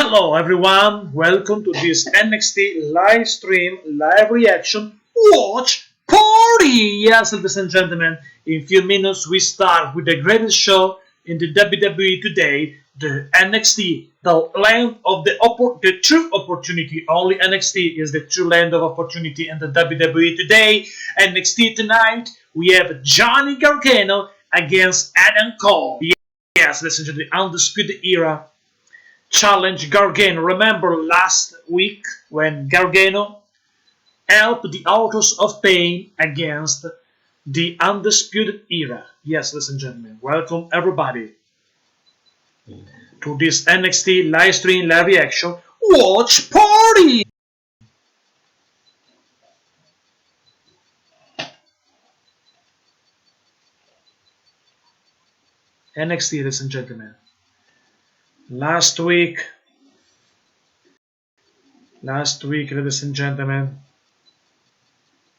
Hello everyone, welcome to this NXT live stream, live reaction, watch party! Yes, ladies and gentlemen, in a few minutes we start with the greatest show in the WWE today, the NXT, the land of the true opportunity. Only NXT is the true land of opportunity in the WWE today. NXT tonight, we have Johnny Gargano against Adam Cole. Yes, listen to the Undisputed Era challenge Gargano. Remember last week when Gargano helped the Authors of Pain against the Undisputed Era. Yes, ladies and gentlemen, welcome everybody to this NXT live stream live reaction watch party. NXT, ladies and gentlemen. Last week, ladies and gentlemen,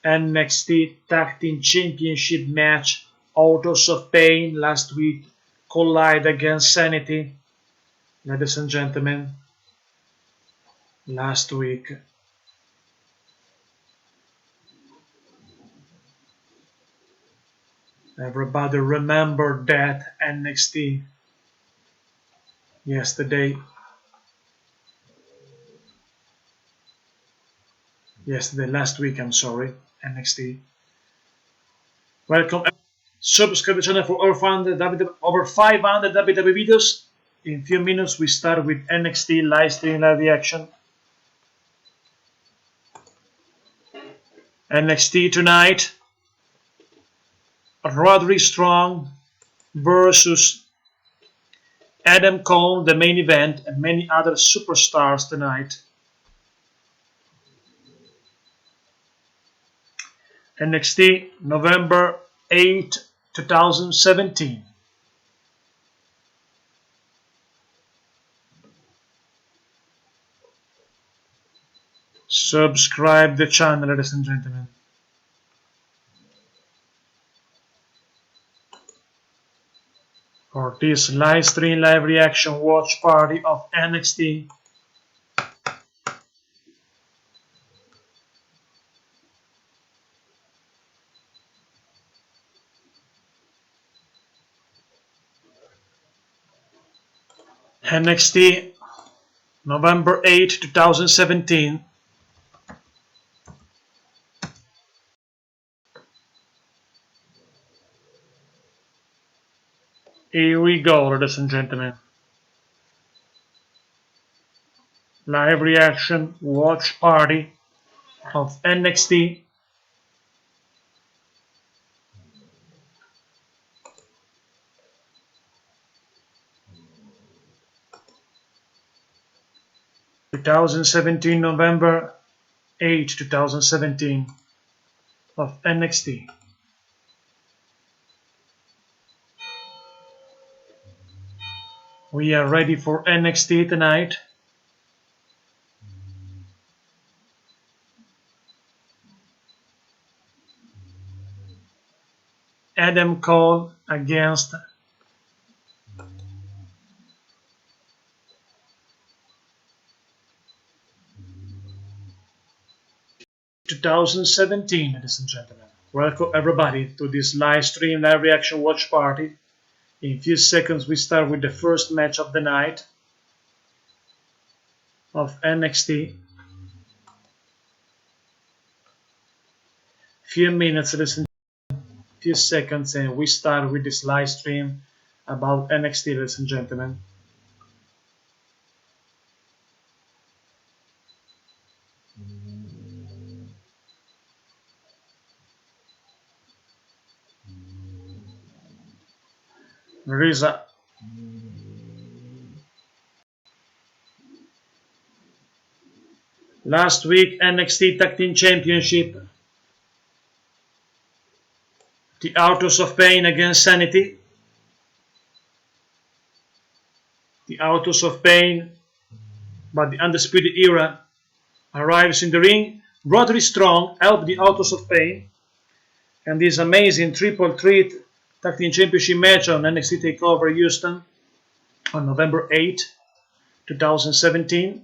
NXT Tag Team Championship match, Authors of Pain last week collide against Sanity. Ladies and gentlemen, last week. Everybody remember that NXT yesterday, last week, I'm sorry, NXT. Welcome. Subscribe to the channel for over 500 WWE videos. In a few minutes, we start with NXT live stream live reaction. NXT tonight, Roderick Strong versus Adam Cole, the main event, and many other superstars tonight. NXT, November 8, 2017. Subscribe the channel, ladies and gentlemen. For this live stream, live reaction watch party of NXT. NXT, November 8, 2017. Here we go, ladies and gentlemen. Live reaction watch party of NXT. November 8, 2017 of NXT. We are ready for NXT tonight. Adam Cole against (2017), ladies and gentlemen. Welcome everybody to this live stream, live reaction watch party. In a few seconds we start with the first match of the night of NXT. Few minutes, ladies and gentlemen, few seconds, and we start with this live stream about NXT, ladies and gentlemen. There is a last week NXT Tag Team Championship, the Authors of Pain against Sanity. The Authors of Pain, but the Undisputed Era arrives in the ring. Roderick Strong helped the Authors of Pain, and this amazing triple threat Tag Team Championship match on NXT TakeOver Houston on November 8. 2017,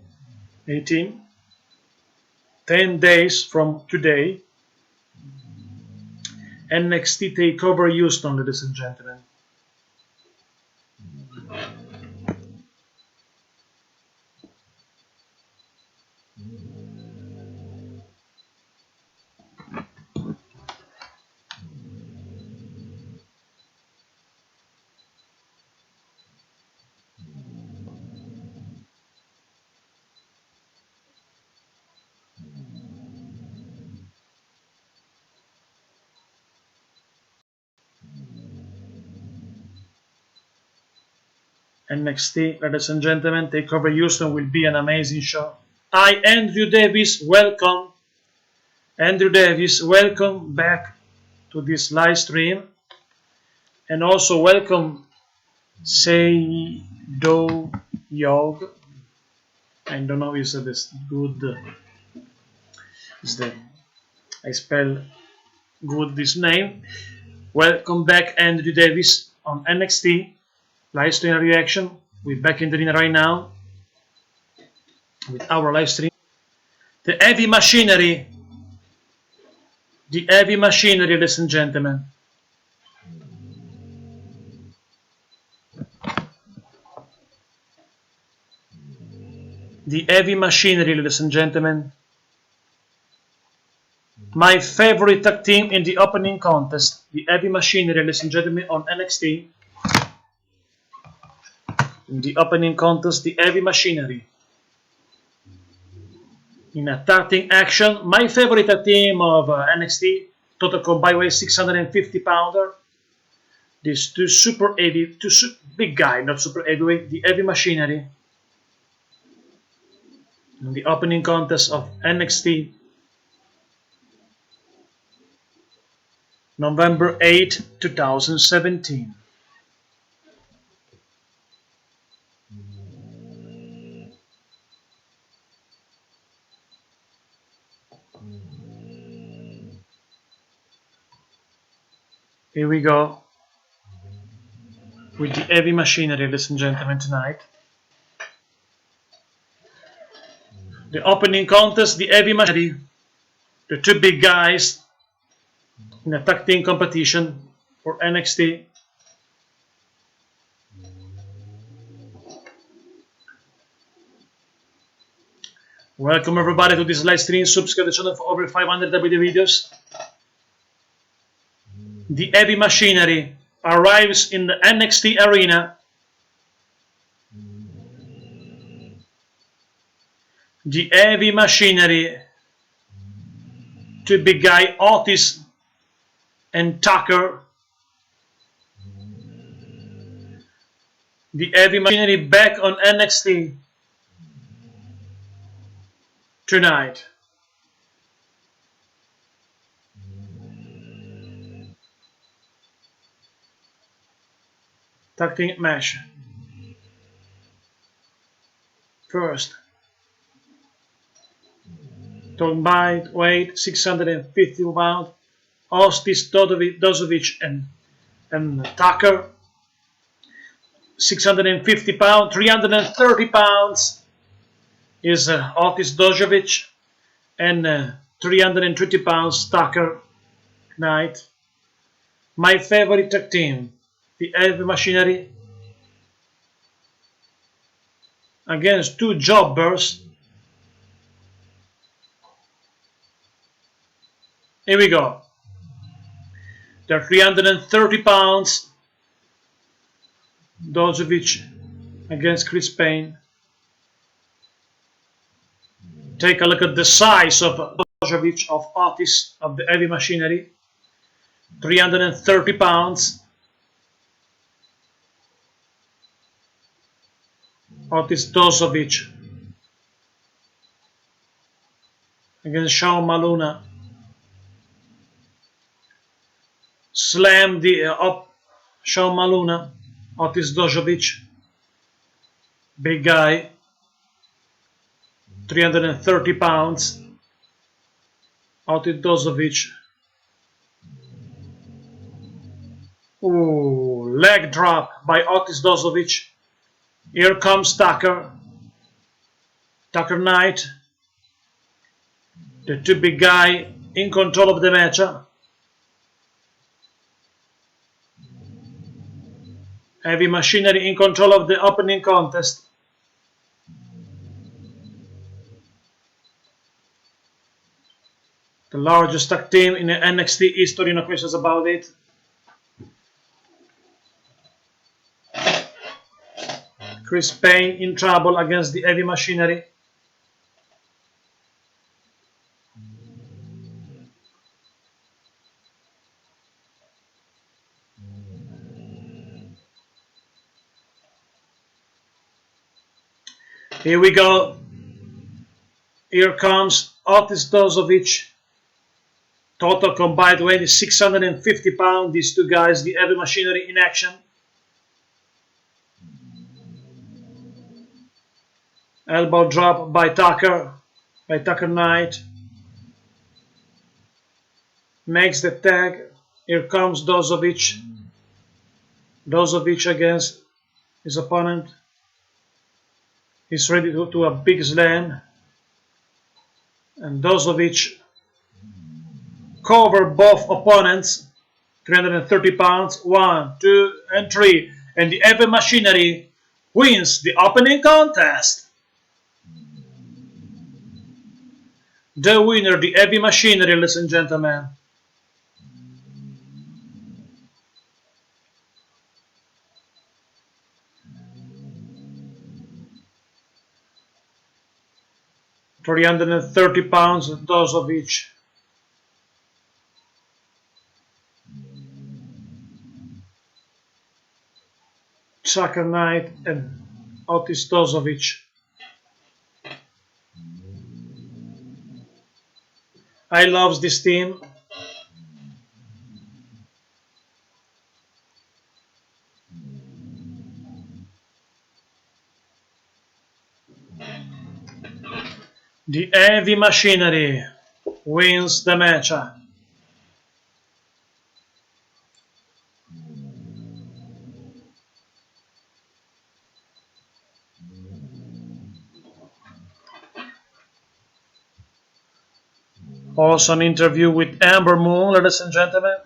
18, 10 days from today, NXT TakeOver Houston, ladies and gentlemen. NXT, ladies and gentlemen, TakeOver Houston will be an amazing show. I, Andrew Davis, welcome. Andrew Davis, welcome back to this live stream. And also welcome Say Do Yog. I don't know if it's good. I spell good this name. Welcome back, Andrew Davis on NXT live stream reaction. We're back in the arena right now with our live stream. The heavy machinery, ladies and gentlemen. The heavy machinery, ladies and gentlemen. My favorite tag team in the opening contest, the heavy machinery, ladies and gentlemen, on NXT. In the opening contest, the heavy machinery. In a tag team action, my favorite tag team of NXT, total combined weight 650 pounder. These two super heavy, big guy, not super heavyweight, the heavy machinery. In the opening contest of NXT, November 8, 2017. Here we go with the heavy machinery, ladies and gentlemen, tonight. The opening contest, the heavy machinery, the two big guys in a tag team competition for NXT. Welcome everybody to this live stream. Subscribe to the channel for over 500 WWE videos. The heavy machinery arrives in the NXT arena. The heavy machinery, two big guy, Otis and Tucker. The heavy machinery back on NXT tonight. Tag team match. First, combined weight 650 pounds. Otis Dozovic and Tucker. 650 pounds, 330 pounds is Otis Dozovic, and 320 pounds Tucker tonight. My favorite tag team, the heavy machinery, against two jobbers. Here we go. They're 330 pounds. Dozovic against Chris Payne. Take a look at the size of Dozovic, of Otis, of the heavy machinery. 330 pounds. Otis Dozovic against Shawn Maluna. Slam the up Shawn Maluna. Otis Dozovic, big guy, 330 pounds. Otis Dozovic. Ooh, leg drop by Otis Dozovic. Here comes Tucker. Tucker Knight, the two big guy in control of the match. Heavy Machinery in control of the opening contest. The largest tag team in the NXT history, no questions about it. Chris Payne in trouble against the Heavy Machinery. Here we go. Here comes Otis Dozovic. Total combined weight is 650 pounds. These two guys, the Heavy Machinery in action. Elbow drop by Tucker Knight. Makes the tag. Here comes Dozovic. Dozovic against his opponent. He's ready to do a big slam. And Dozovic cover both opponents. 330 pounds. 1, 2, and 3. And the Heavy Machinery wins the opening contest. The winner, the Heavy Machinery, ladies and gentlemen. £330, Dozovic. Tucker Knight and Otis Dozovic. I love this team. The Heavy Machinery wins the match. Also an interview with Amber Moon, ladies and gentlemen.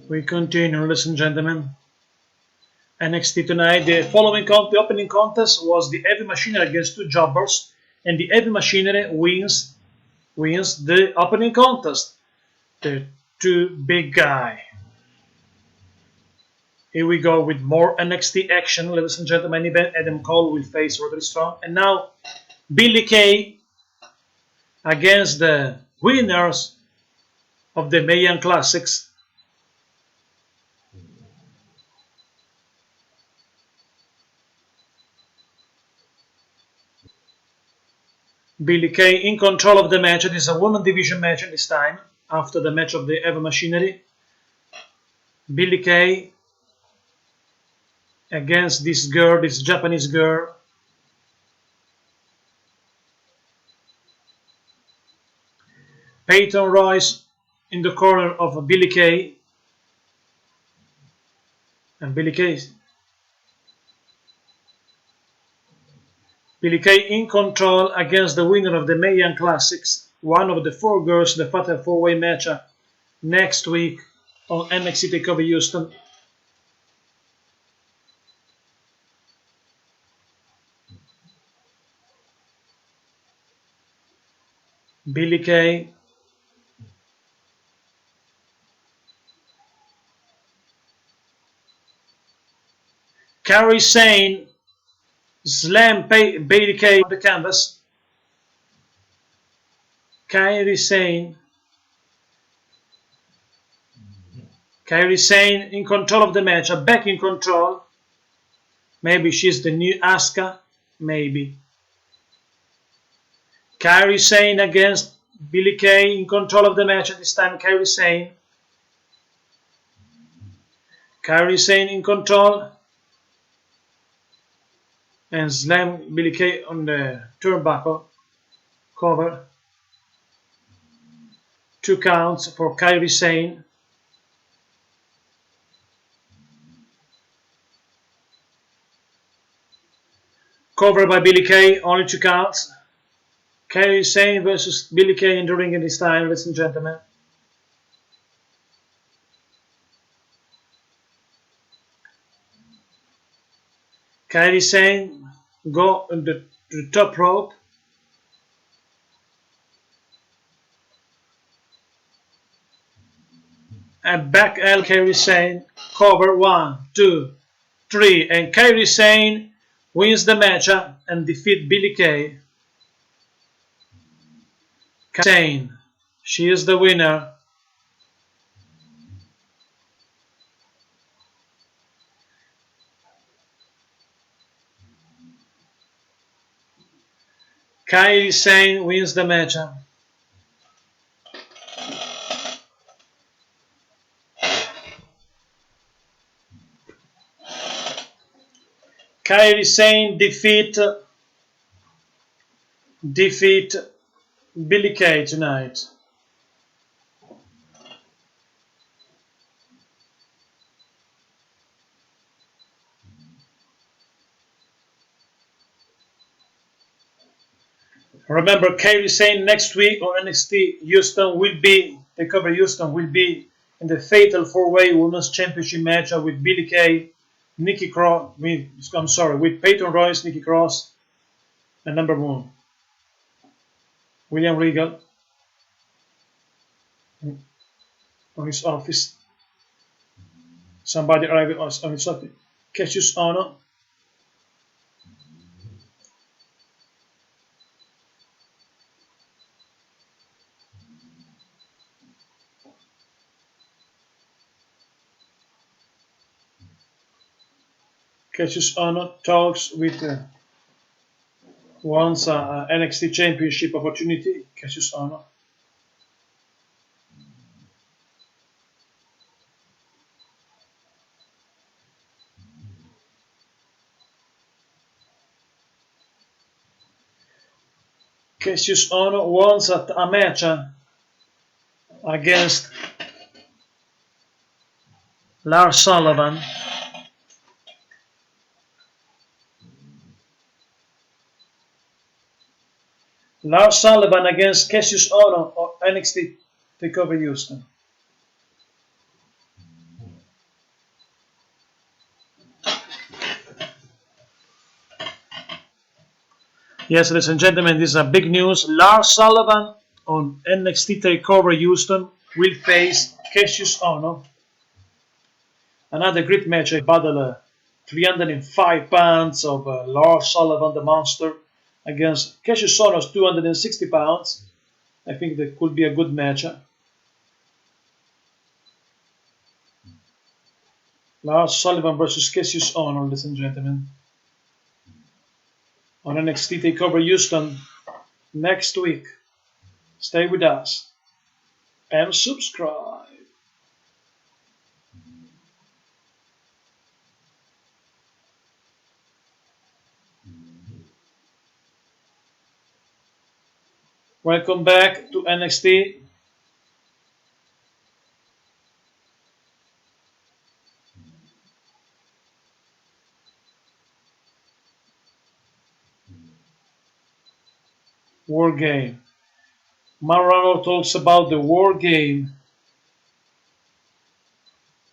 We continue, ladies and gentlemen. NXT tonight, the opening contest was the Heavy Machinery against two jobbers, and the Heavy Machinery wins the opening contest. The two big guy. Here we go with more NXT action, ladies and gentlemen. Event Adam Cole will face Roderick Strong, and now Billy Kay against the winners of the Mae Young Classics. Billy Kay in control of the match. It is a women's division match at this time, after the match of the Heavy Machinery. Billy Kay against this girl, this Japanese girl. Peyton Royce in the corner of Billy Kay. And Billy Kay in control against the winner of the Mae Young Classics, one of the four girls in the Fatal 4-Way match next week on NXT TakeOver Houston. Billy Kay Kairi Sane slam Billy Kay on the canvas. Kairi Sane in control of the match, back in control. Maybe she's the new Asuka, maybe. Kairi Sane against Billy Kay in control of the match at this time. Kairi Sane in control. And slam Billy Kay on the turnbuckle cover. 2 counts for Kairi Sane. Covered by Billie Kay, only 2 counts. Kairi Sane versus Billie Kay in the ring at this time, ladies and gentlemen. Kairi Sane go on the top rope. And back L Kairi Sane. Cover 1, 2, 3. And Kairi Sane wins the matchup and defeat Billie Kay. Kairi Sane, she is the winner. Kairi Sane wins the matchup. Kairi Sane defeat Billie Kay tonight. Remember, Kairi Sane next week on NXT Houston will be, TakeOver Houston will be in the Fatal 4-Way Women's Championship matchup with Billie Kay, with Peyton Royce, Nikki Cross, and number 1, William Regal on his office. Somebody arrived on his office. Cassius Ohno. Cassius Ohno talks with wants NXT Championship opportunity. Cassius Ohno. Cassius Ohno wants a match against Lars Sullivan. Lars Sullivan against Cassius Ohno of NXT TakeOver Houston. Yes, ladies and gentlemen, this is a big news. Lars Sullivan on NXT TakeOver Houston will face Cassius Ohno. Another great match. A battle 305 pounds of Lars Sullivan, the monster, against Cassius Ohno's 260 pounds. I think that could be a good match. Lars Sullivan versus Cassius Ohno, ladies and gentlemen, on NXT TakeOver Houston next week. Stay with us and subscribe. Welcome back to NXT. War Game. Marano talks about the War Game,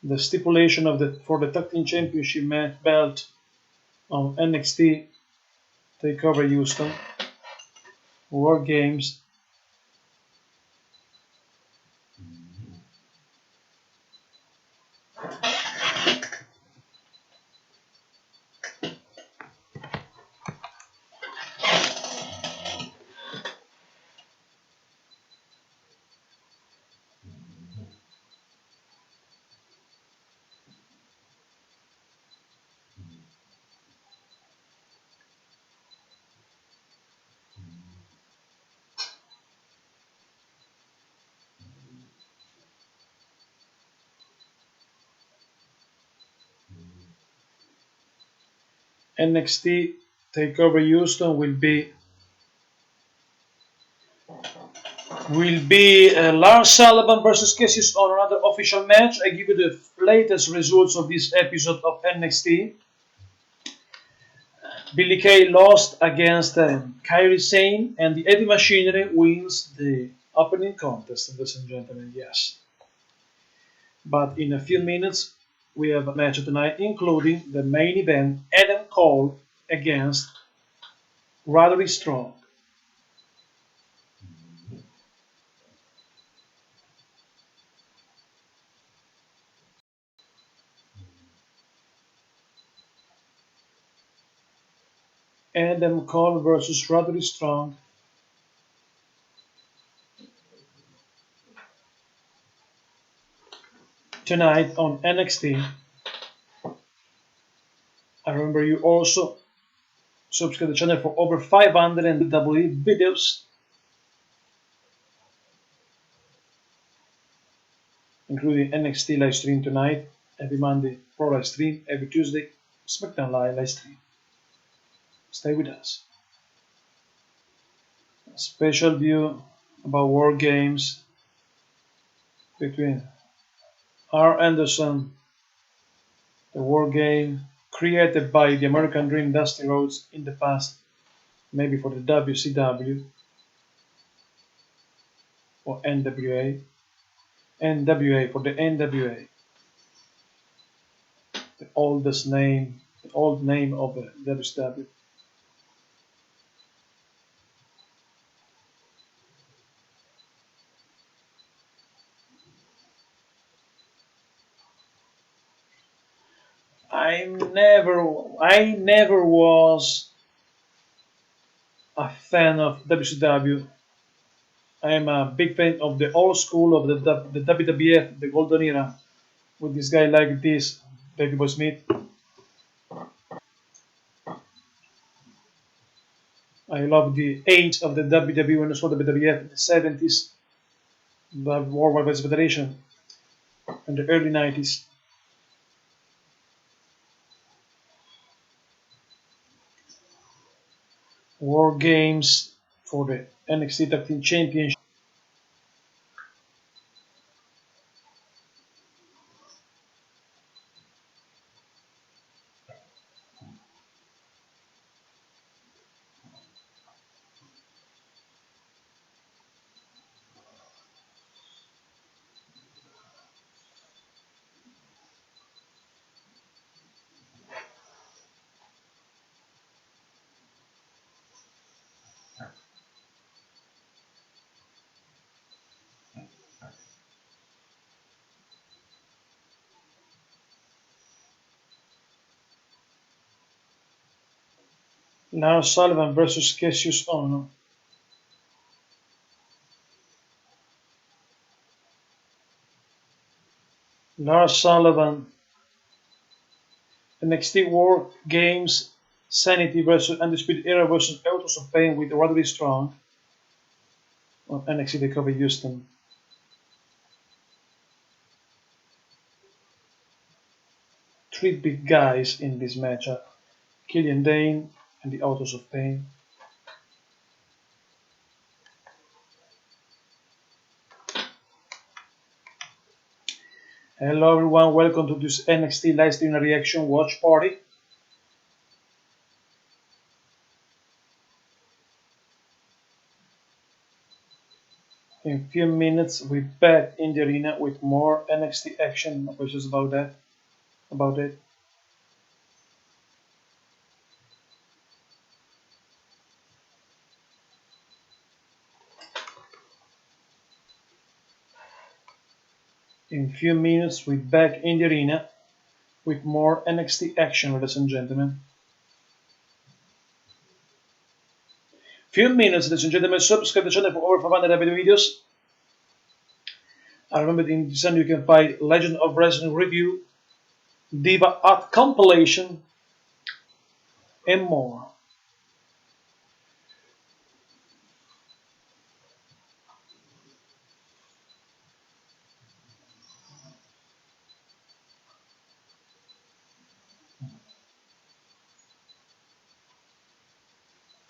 the stipulation of for the Tag Team Championship belt on NXT TakeOver Houston. War Games. NXT TakeOver Houston will be will be Lars Sullivan versus Cassius on another official match. I give you the latest results of this episode of NXT. Billy Kay lost against Kairi Sane, and the Eddie Machinery wins the opening contest, ladies and gentlemen. Yes. But in a few minutes, we have a match tonight, including the main event: Adam Cole against Roderick Strong. Adam Cole versus Roderick Strong. Tonight on NXT. I remember you also subscribe to the channel for over 500 WWE videos, including NXT live stream tonight, every Monday Pro live stream, every Tuesday SmackDown live stream. Stay with us. A special view about War Games between R. Anderson, the War Game created by the American Dream Dusty Rhodes in the past, maybe for the WCW or NWA, NWA for the NWA, the oldest name, the old name of the WCW. I never was a fan of WCW. I am a big fan of the old school of the WWF, the golden era, with this guy like this, Davey Boy Smith. I love the age of the WWE when I saw the WWF in the 70s, the World Wide Federation, in the early 90s. War Games for the NXT Tag Team Championship. Lars Sullivan versus Cassius Ohno. Lars Sullivan, NXT War Games, Sanity versus Undisputed Era versus Autos of Pain with Roderick Strong on NXT TakeOver Houston. Three big guys in this matchup: Killian Dane and the Autos of Pain. Hello everyone, welcome to this NXT live stream reaction watch party. In a few minutes we're back in the arena with more NXT action. No questions about that. About it. In a few minutes we're back in the arena with more NXT action, ladies and gentlemen. Few minutes, ladies and gentlemen. Subscribe to the channel for over 500 videos. I remember in December you can find Legend of Wrestling Review, Diva Art Compilation, and more.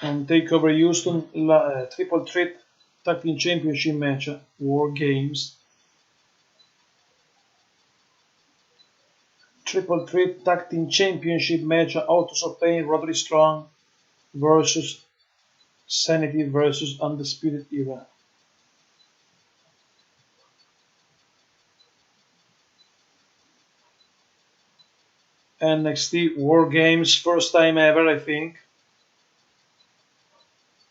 On TakeOver Houston, Triple Threat Tag Team Championship match, War Games. Triple Threat Tag Team Championship match, Autos of Pain, Roderick Strong versus Sanity versus Undisputed Era. NXT War Games, first time ever, I think.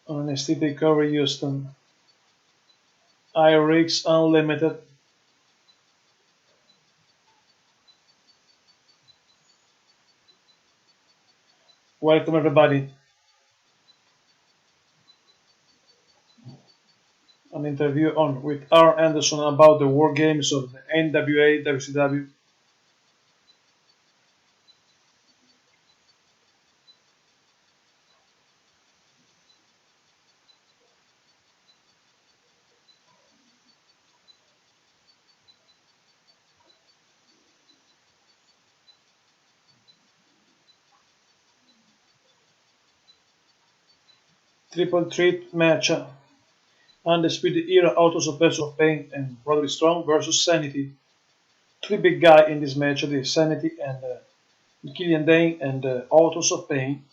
NXT TakeOver Houston. IRX Unlimited. Welcome everybody. An interview on with R. Anderson about the War Games of the NWA WCW. Triple Threat match. Undisputed Era, Autos of Pain, and Roderick Strong versus Sanity. Three big guys in this match: the Sanity and Killian Dane and Autos of Pain.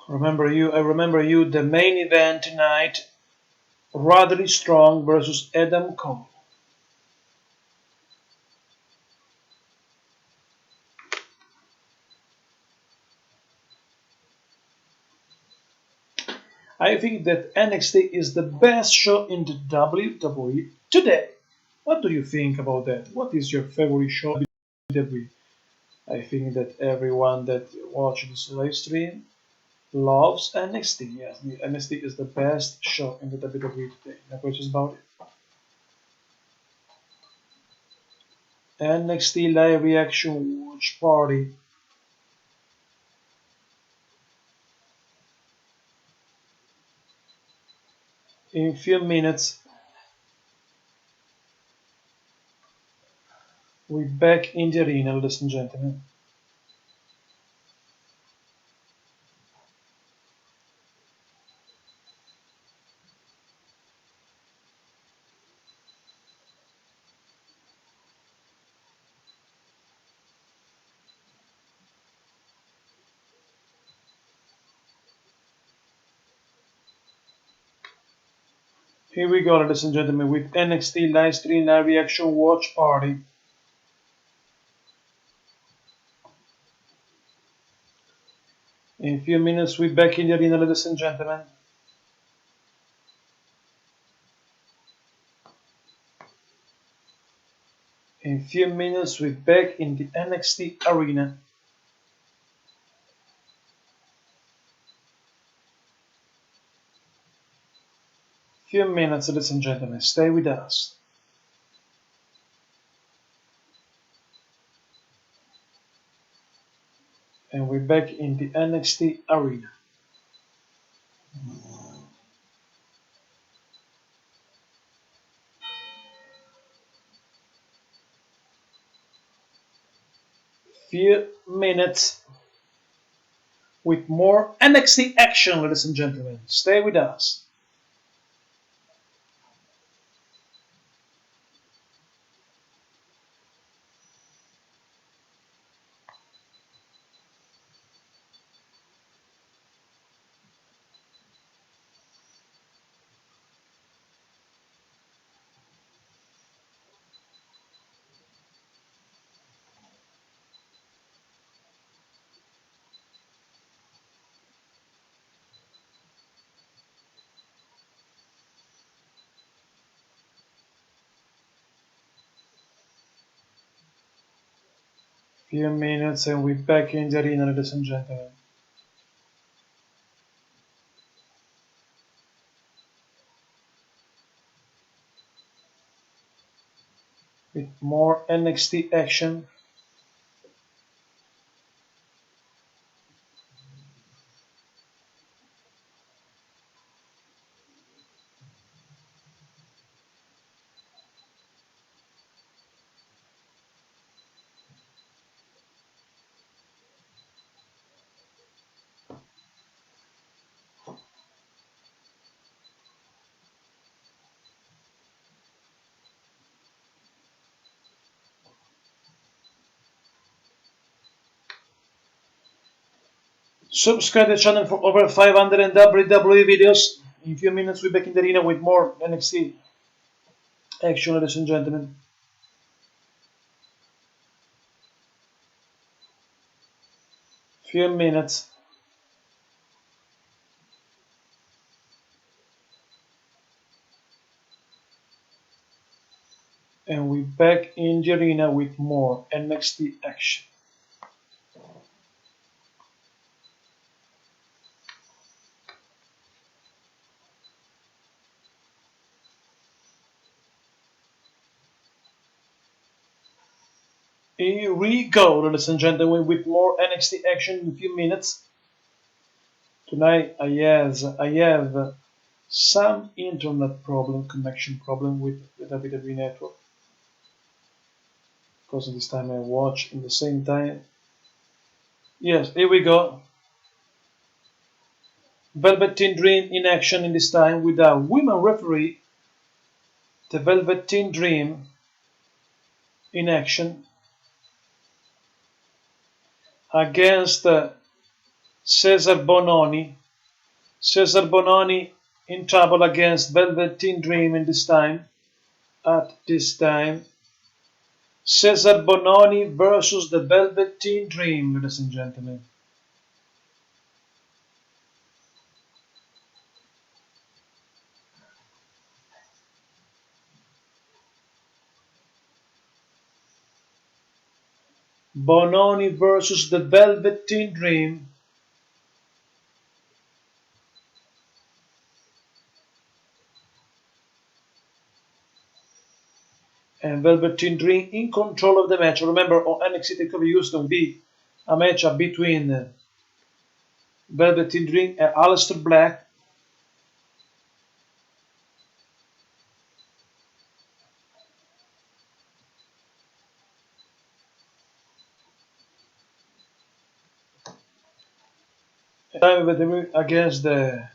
I remember you. The main event tonight: Roderick Strong versus Adam Cole. I think that NXT is the best show in the WWE today. What do you think about that? What is your favorite show in WWE? I think that everyone that watches this live stream loves NXT. Yes, the NXT is the best show in the WWE today. No questions about it. NXT live reaction watch party. In few minutes, we're back in the arena, ladies and gentlemen. Here we go, ladies and gentlemen, with NXT live stream live reaction watch party. In few minutes, we're back in the arena, ladies and gentlemen. In few minutes, we're back in the NXT arena. Few minutes, ladies and gentlemen, stay with us. And we're back in the NXT arena. Few minutes with more NXT action, ladies and gentlemen. Stay with us. Few minutes and we're back in the arena, ladies and gentlemen. With more NXT action. Subscribe the channel for over 500 WWE videos. In a few minutes, we're back in the arena with more NXT action, ladies and gentlemen. Few minutes. And we're back in the arena with more NXT action. Here we go, ladies and gentlemen, with more NXT action in a few minutes. Tonight I have some internet problem, connection problem with the WWE Network. Because this time I watch in the same time. Yes, here we go. Velveteen Dream in action in this time with a women referee. The Velveteen Dream in action against Cesar Bononi. Cesar Bononi in trouble against Velveteen Dream in this time. At this time, Cesar Bononi versus the Velveteen Dream, ladies and gentlemen. Bononi versus the Velveteen Dream. And Velveteen Dream in control of the match. Remember, on NXT TakeOver Houston, be a match between Velveteen Dream and Aleister Black. Against the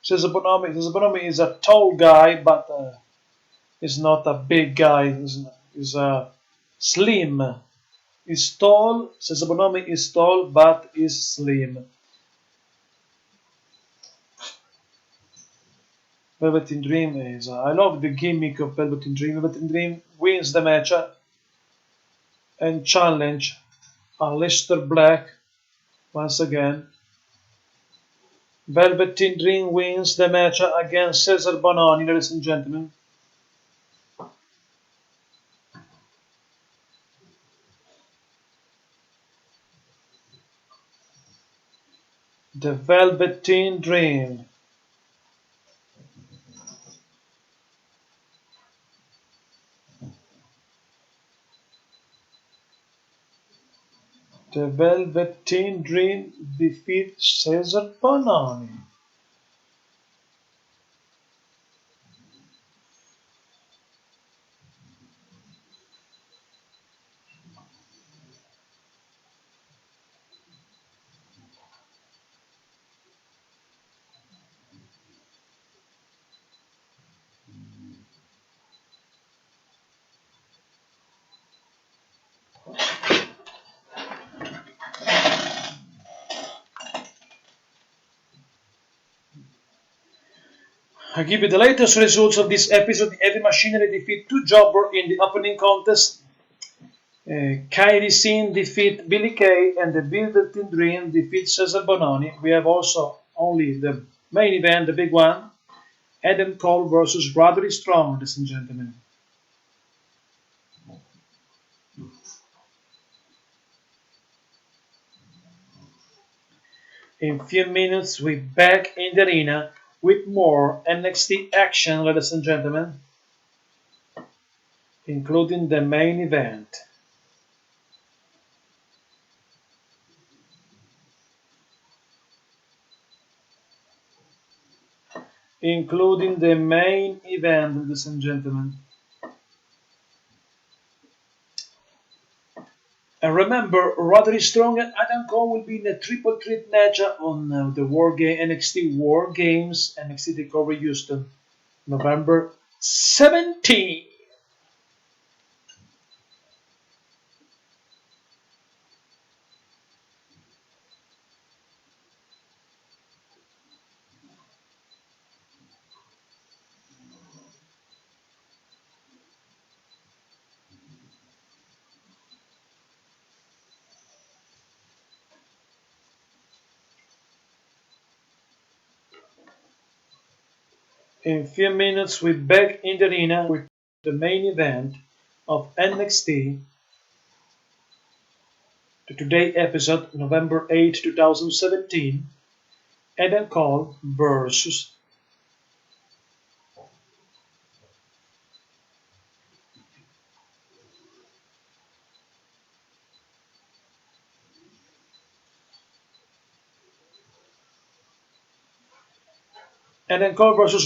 Cesar Bononi. Cesar Bononi is a tall guy, but he's not a big guy. He's slim. He's tall. Cesar Bononi is tall, but is slim. Velveteen Dream is. I love the gimmick of Velveteen Dream. Velveteen Dream wins the match and challenge Aleister Black once again. Velveteen Dream wins the match against Cesar Bononi, ladies and gentlemen. The Velveteen Dream. The Velveteen Dream defeats Cesar Bononi. I give you the latest results of this episode. Heavy Machinery defeat two jobbers in the opening contest. Kairi Singh defeat Billy Kay and the Velveteen Dream defeat Cesar Bononi. We have also only the main event, the big one. Adam Cole versus Roderick Strong, ladies and gentlemen. In a few minutes, we're back in the arena with more NXT action, ladies and gentlemen, including the main event. Including the main event, ladies and gentlemen. And remember, Roderick Strong and Adam Cole will be in a triple threat match on the NXT War Games, NXT TakeOver Houston, November 17. In few minutes, we're back in the arena with the main event of NXT, the Today episode, November 8, 2017, Adam Cole versus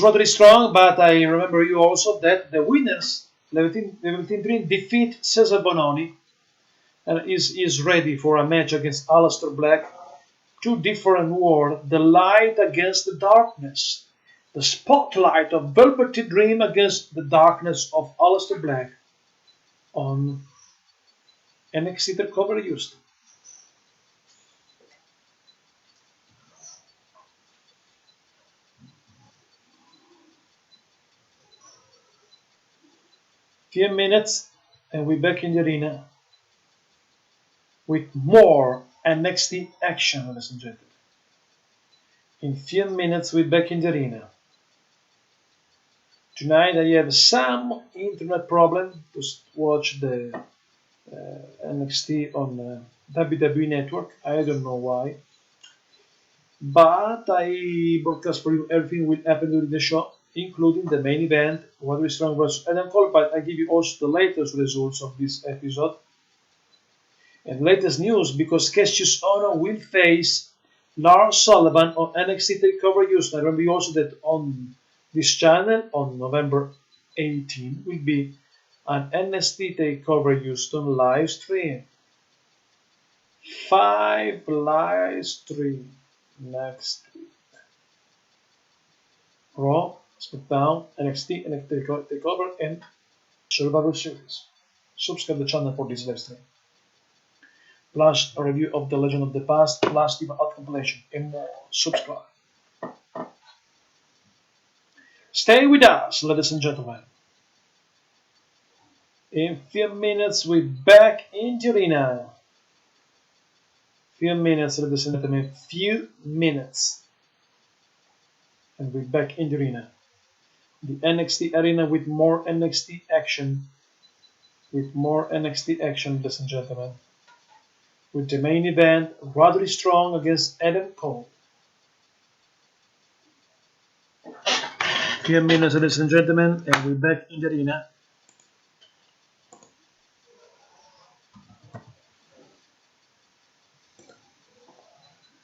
Roderick Strong, but I remember you also that the winners, Levantine Dream, defeat Cesar Bononi and is ready for a match against Aleister Black. Two different worlds, the light against the darkness. The spotlight of Velveteen Dream against the darkness of Aleister Black on NXT TakeOver Houston. Few minutes and we're back in the arena with more NXT action, ladies and gentlemen. In few minutes we're back in the arena. Tonight I have some internet problem to watch the NXT on WWE Network. I don't know why. But I broadcast for you everything will happen during the show, including the main event, Roderick Strong vs. Adam Cole. But I give you also the latest results of this episode. And latest news, because Cassius Ohno will face Lars Sullivan on NXT TakeOver Houston. I remember also that on this channel, on November 18, will be an NXT TakeOver Houston live stream. 5 live stream next week. Raw, SmackDown, NXT, NXT TakeOver, and Survivor Series. Subscribe to the channel for this live stream. Plus a review of The Legend of the Past, plus the Out compilation, and more. Subscribe. Stay with us, ladies and gentlemen. In few minutes, we're back in the arena. Few minutes, ladies and gentlemen. Few minutes. And we're back in the arena. The NXT arena with more NXT action. With more NXT action, ladies and gentlemen. With the main event, Roderick Strong against Adam Cole. Few minutes, ladies and gentlemen, and we're back in the arena.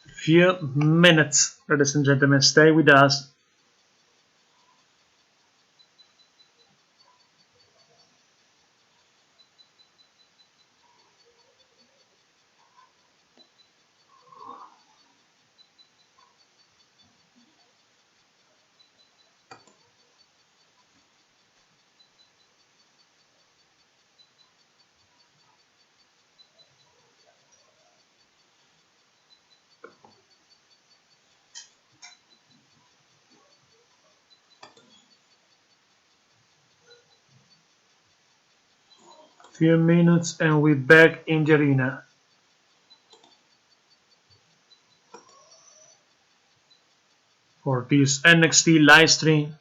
Few minutes, ladies and gentlemen, stay with us. Few minutes and we're back in the arena. For this NXT live stream.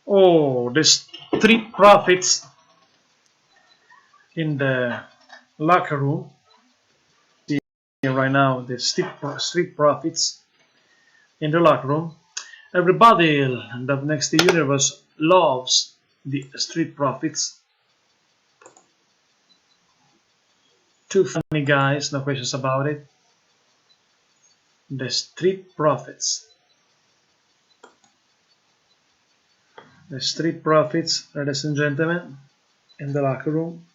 Oh, the Street Profits in the locker room. See right now the Street Profits in the locker room. Everybody in the NXT universe loves the Street Profits. Two funny guys, no questions about it. The Street Profits. The Street Profits, ladies and gentlemen, in the locker room.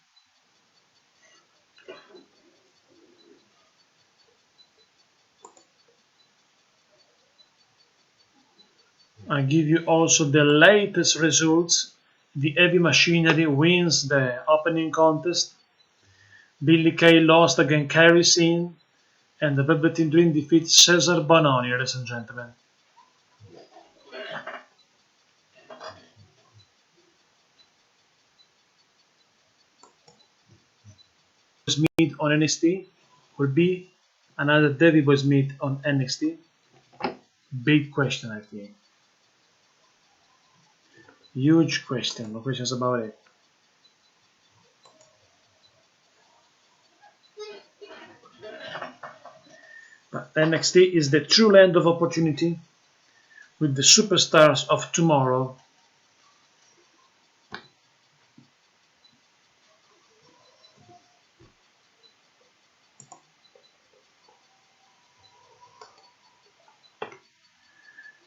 I give you also the latest results. The Heavy Machinery wins the opening contest. Billy Kay lost against Kairi Sane, and the Velveteen Dream defeats Cesar Bononi, ladies and gentlemen. Meet on NXT will be another Davey Boys meet on NXT. Big question, I think. Huge question, no questions about it. But NXT is the true land of opportunity with the superstars of tomorrow.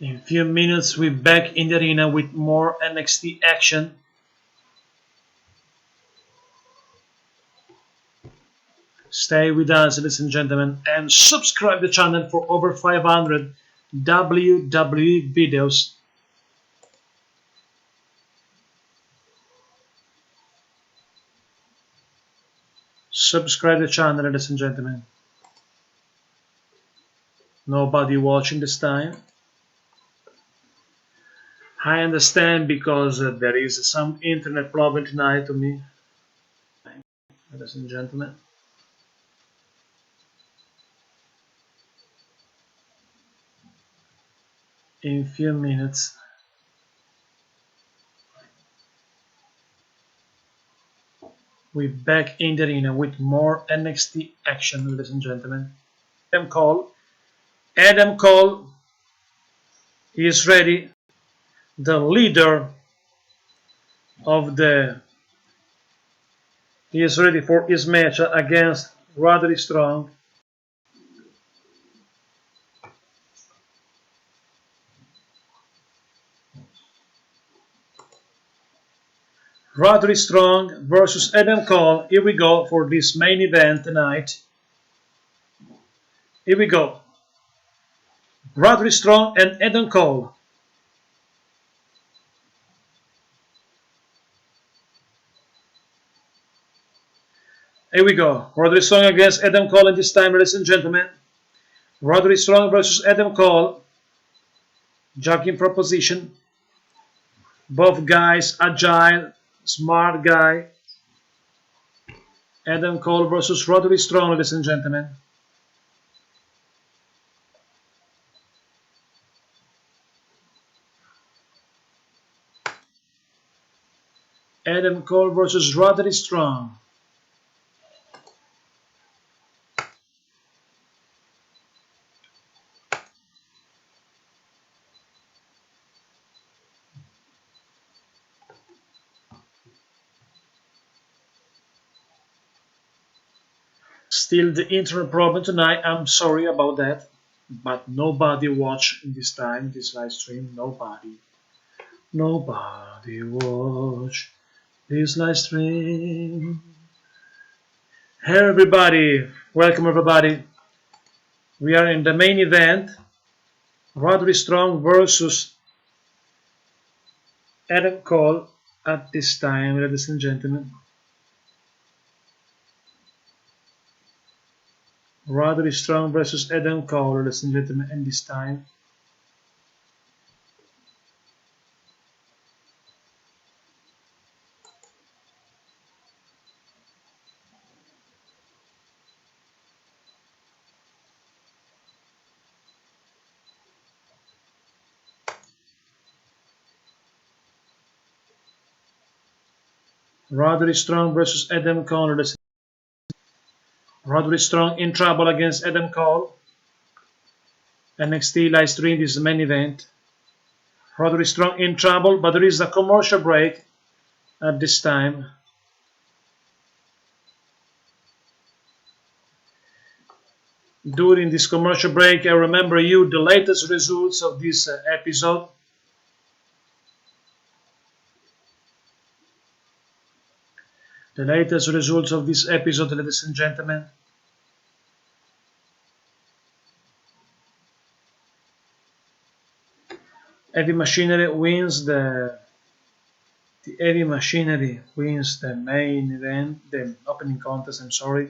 In a few minutes, we're back in the arena with more NXT action. Stay with us, ladies and gentlemen, and subscribe the channel for over 500 WWE videos. Subscribe the channel, ladies and gentlemen. Nobody watching this time. I understand because there is some internet problem tonight to me, ladies and gentlemen. In a few minutes, we're back in the arena with more NXT action, ladies and gentlemen. Adam Cole is ready. The leader of the he is ready for his match against Roderick Strong. Roderick Strong versus Adam Cole. Here we go for this main event tonight. Here we go. Roderick Strong and Adam Cole. Here we go. Roderick Strong against Adam Cole, and this time, ladies and gentlemen, Roderick Strong versus Adam Cole. Jockeying for position. Both guys agile, smart guy. Adam Cole versus Roderick Strong, ladies and gentlemen. Adam Cole versus Roderick Strong. Still the internet problem tonight. I'm sorry about that. But nobody watched this time, this live stream. Nobody. Nobody watch this live stream. Hey everybody. Welcome everybody. We are in the main event. Roderick Strong versus Adam Cole at this time, ladies and gentlemen. Roderick Strong versus Adam Cole, ladies and gentlemen, and this time. Roderick Strong versus Adam Cole. Roderick Strong in trouble against Adam Cole. NXT live stream, this is the main event. Roderick Strong in trouble, but there is a commercial break at this time. During this commercial break, I remember you the latest results of this episode. The latest results of this episode, ladies and gentlemen. Heavy Machinery wins the Heavy Machinery wins the main event, the opening contest. I'm sorry.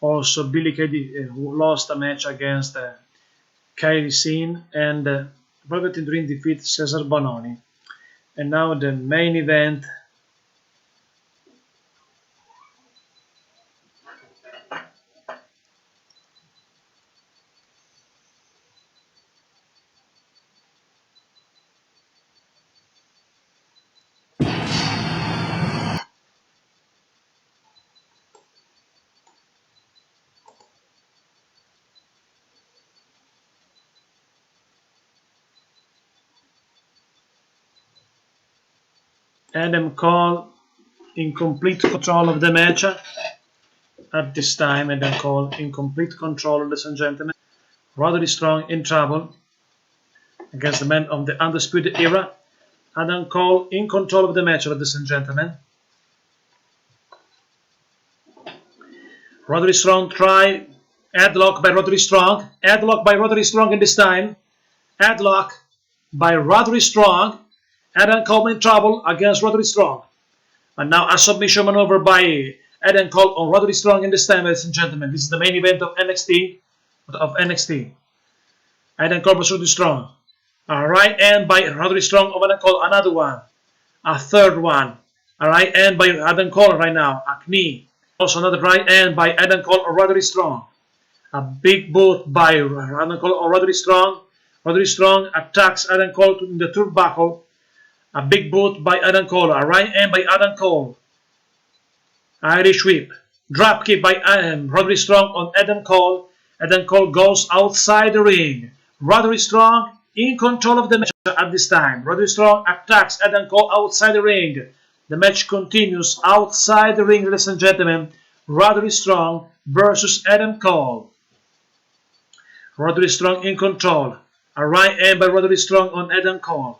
Also, Billy Kay who lost a match against Kairi Sane, and Velvet Dream defeat Cesar Bononi. And now the main event. Adam Cole in complete control of the match at this time. Adam Cole in complete control, ladies and gentlemen. Roderick Strong in trouble against the man of the Undisputed Era. Adam Cole in control of the match, ladies and gentlemen. Roderick Strong try headlock by Roderick Strong. Headlock by Roderick Strong in this time. Headlock by Roderick Strong. Adam Cole in trouble against Roderick Strong. And now a submission maneuver by Adam Cole on Roderick Strong in this time, ladies and gentlemen. This is the main event of NXT. Adam Cole versus Roderick Strong. A right hand by Roderick Strong of Adam Cole. Another one. A third one. A right hand by Adam Cole right now. A knee. Also another right hand by Adam Cole or Roderick Strong. A big boot by Adam Cole or Roderick Strong. Roderick Strong attacks Adam Cole in the turnbuckle. A big boot by Adam Cole. A right hand by Adam Cole. Irish whip. Drop kick by Roderick Strong on Adam Cole. Adam Cole goes outside the ring. Roderick Strong in control of the match at this time. Roderick Strong attacks Adam Cole outside the ring. The match continues outside the ring, ladies and gentlemen. Roderick Strong versus Adam Cole. Roderick Strong in control. A right hand by Roderick Strong on Adam Cole.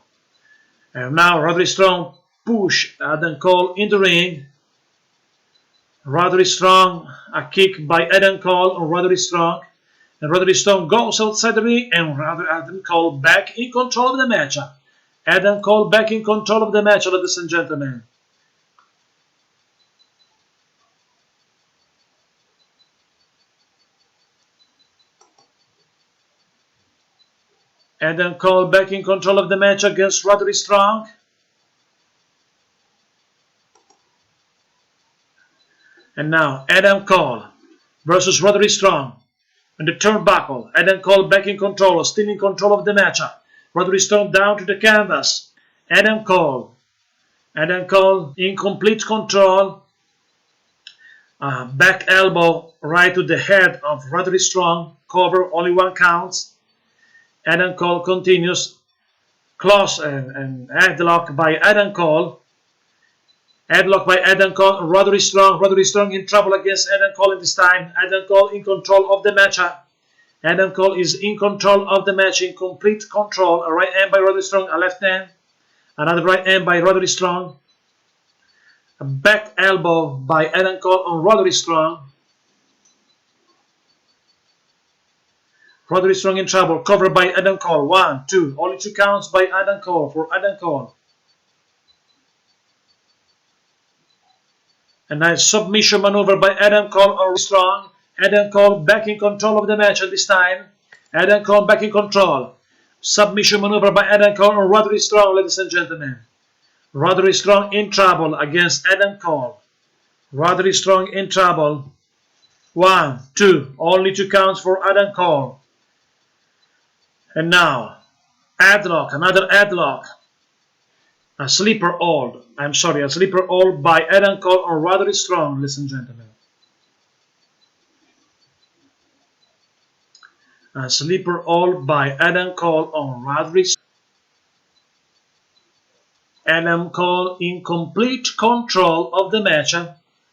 And now Roderick Strong push Adam Cole in the ring. Roderick Strong, a kick by Adam Cole on Roderick Strong. And Roderick Strong goes outside the ring and Adam Cole back in control of the match. Adam Cole back in control of the match, ladies and gentlemen. Adam Cole back in control of the match against Roderick Strong. And now Adam Cole versus Roderick Strong. And the turnbuckle. Adam Cole back in control, still in control of the match. Roderick Strong down to the canvas. Adam Cole in complete control. Back elbow right to the head of Roderick Strong. Cover, only one counts. Adam Cole continues. Close and headlock by Adam Cole. Headlock by Adam Cole. Roderick Strong. Roderick Strong in trouble against Adam Cole in this time. Adam Cole in control of the match. Adam Cole is in control of the match, in complete control. A right hand by Roderick Strong, a left hand. Another right hand by Roderick Strong. A back elbow by Adam Cole on Roderick Strong. Roderick Strong in trouble, covered by Adam Cole. 1, 2, only 2 counts by Adam Cole for Adam Cole. A nice submission maneuver by Adam Cole or Strong. Adam Cole back in control of the match at this time. Adam Cole back in control. Submission maneuver by Adam Cole or Roderick Strong, ladies and gentlemen. Roderick Strong in trouble against Adam Cole. Roderick Strong in trouble. 1, 2, only 2 counts for Adam Cole. And now, headlock, another headlock. A sleeper hold. A sleeper hold by Adam Cole or Roderick Strong, ladies and gentlemen. A sleeper hold by Adam Cole on Roderick Strong. Adam Cole in complete control of the match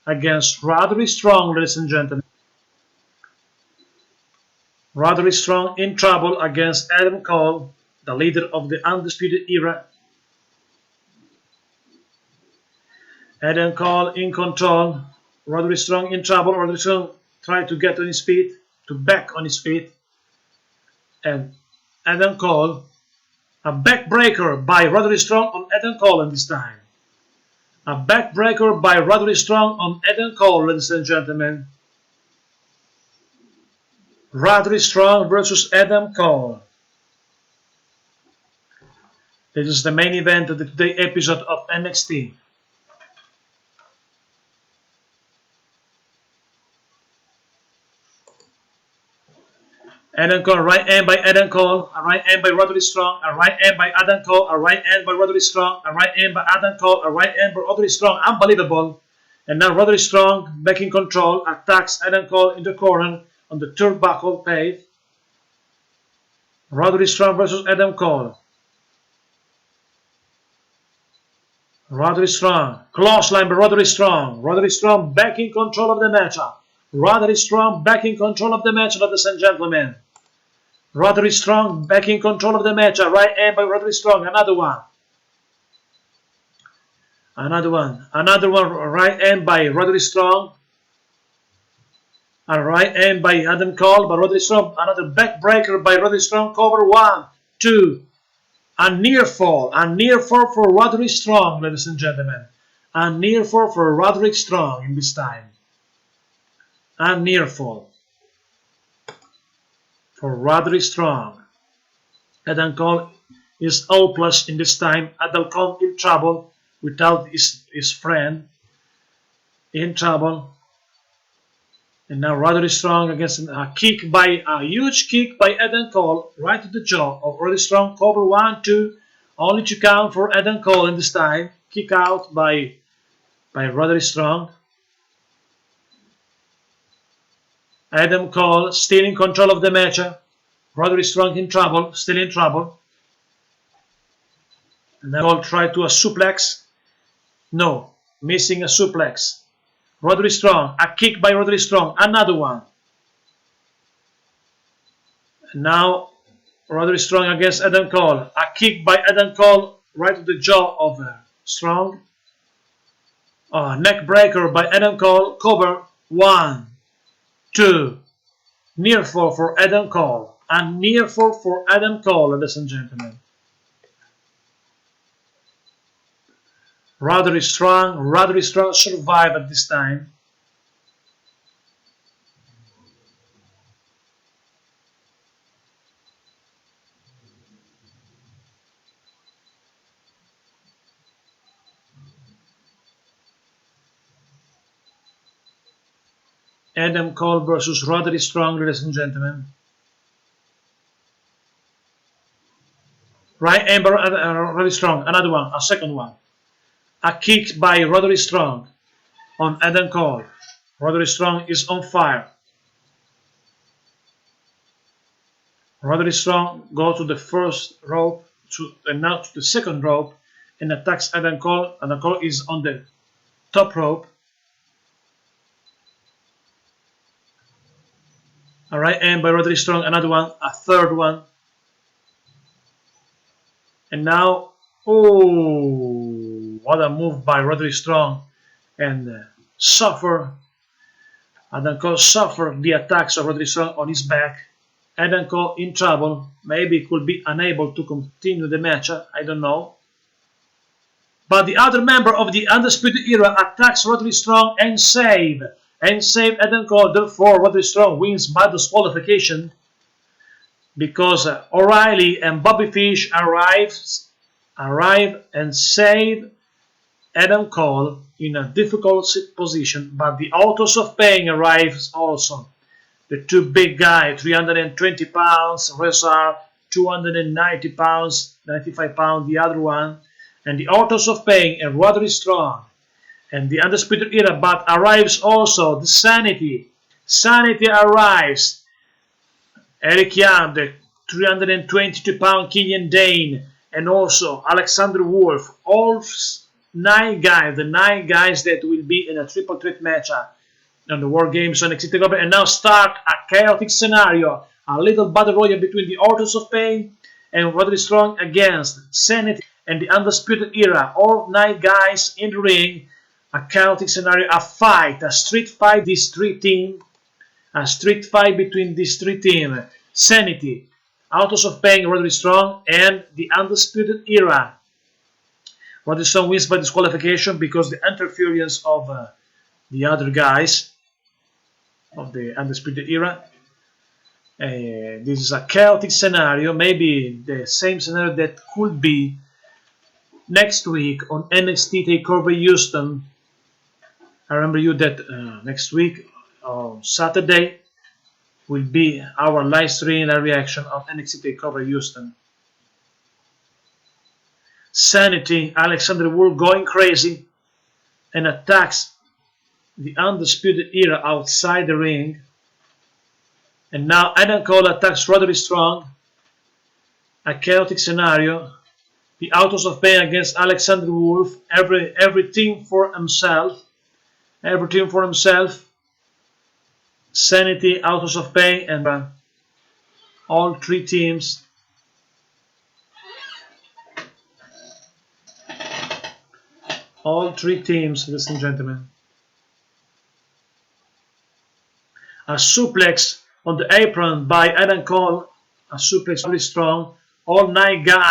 against Roderick Strong, ladies and gentlemen. Roderick Strong in trouble against Adam Cole, the leader of the Undisputed Era. Adam Cole in control. Roderick Strong in trouble. Roderick Strong tried to get on his feet, to back on his feet. And Adam Cole, a backbreaker by Roderick Strong on Adam Cole this time. A backbreaker by Roderick Strong on Adam Cole, ladies and gentlemen. Roderick Strong versus Adam Cole. This is the main event of the today episode of NXT. Adam Cole, right hand by Adam Cole, a right hand by Roderick Strong, a right hand by Adam Cole, a right hand by Roderick Strong, a right hand by Adam Cole, a right hand by Roderick Strong. Unbelievable. And now Roderick Strong, back in control, attacks Adam Cole in the corner on the turnbuckle pave. Roderick Strong versus Adam Cole. Roderick Strong. Close line by Roderick Strong. Roderick Strong back in control of the match. Roderick Strong back in control of the match, ladies and gentlemen. Roderick Strong back in control of the match. Right hand by Roderick Strong. Another one. Another one. Another one. Right hand by Roderick Strong. A right hand by Adam Cole by Roderick Strong. Another backbreaker by Roderick Strong. Cover 1, 2. A near fall for Roderick Strong, ladies and gentlemen. A near fall for Roderick Strong in this time. A near fall for Roderick Strong. Adam Cole is hopeless in this time. Adam Cole in trouble without his friend. In trouble. And now Roderick Strong against a huge kick by Adam Cole right to the jaw of Roderick Strong. Cover 1, 2. Only to count for Adam Cole in this time. Kick out by Roderick Strong. Adam Cole still in control of the match. Roderick Strong in trouble, still in trouble. And then Cole tried to a suplex. No, missing a suplex. Roderick Strong, a kick by Roderick Strong, another one. And now Roderick Strong against Adam Cole. A kick by Adam Cole right to the jaw of Strong. Neck breaker by Adam Cole. Cover 1, 2. Near fall for Adam Cole. A near fall for Adam Cole, ladies and gentlemen. Roderick Strong survived at this time. Adam Cole versus Roderick Strong, ladies and gentlemen. Right hand by Roderick Strong, another one, a second one. A kick by Roderick Strong on Adam Cole. Roderick Strong is on fire. Roderick Strong goes to the first rope and now to the second rope and attacks Adam Cole. Adam Cole is on the top rope. A right hand by Roderick Strong, another one, a third one. And now, what a move by Roderick Strong. And Adam Cole suffered the attacks of Roderick Strong on his back. Adam Cole in trouble. Maybe could be unable to continue the match. I don't know. But the other member of the Undisputed Era attacks Roderick Strong and save Adam Cole. Therefore, Roderick Strong wins by disqualification because O'Reilly and Bobby Fish arrive and save Adam Cole in a difficult position. But the Autos of Pain arrives also. The two big guys, 320 pounds, Rezar, 290 pounds, 95 pounds, the other one, and the Autos of Pain and Roderick Strong, and the Undisputed Era, but arrives also the Sanity. Sanity arrives. Eric Young, the 322-pound Killian Dane, and also Alexander Wolf, all 9 guys, the 9 guys that will be in a triple threat match on the War Games on NXT TakeOver, and now start a chaotic scenario, a little battle royal between the Autos of Pain and Roderick Strong against Sanity and the Undisputed Era. All 9 guys in the ring, a chaotic scenario, a street fight, these 3 teams, a street fight between these 3 teams, Sanity, Autos of Pain, Roderick Strong, and the Undisputed Era. Roderick Strong wins by disqualification because the interference of the other guys of the Undisputed Era. This is a chaotic scenario, maybe the same scenario that could be next week on NXT TakeOver Houston. I remember you that next week on Saturday will be our live stream and reaction of NXT TakeOver Houston. Sanity, Alexander Wolf going crazy and attacks the Undisputed Era outside the ring. And now Adam Cole attacks Roderick Strong. A chaotic scenario. The Autos of Pain against Alexander Wolf. Every team for himself. Every team for himself. Sanity, Autos of Pain, and all three teams. All three teams, ladies and gentlemen. A suplex on the apron by Adam Cole. A suplex really strong. All 9 guys.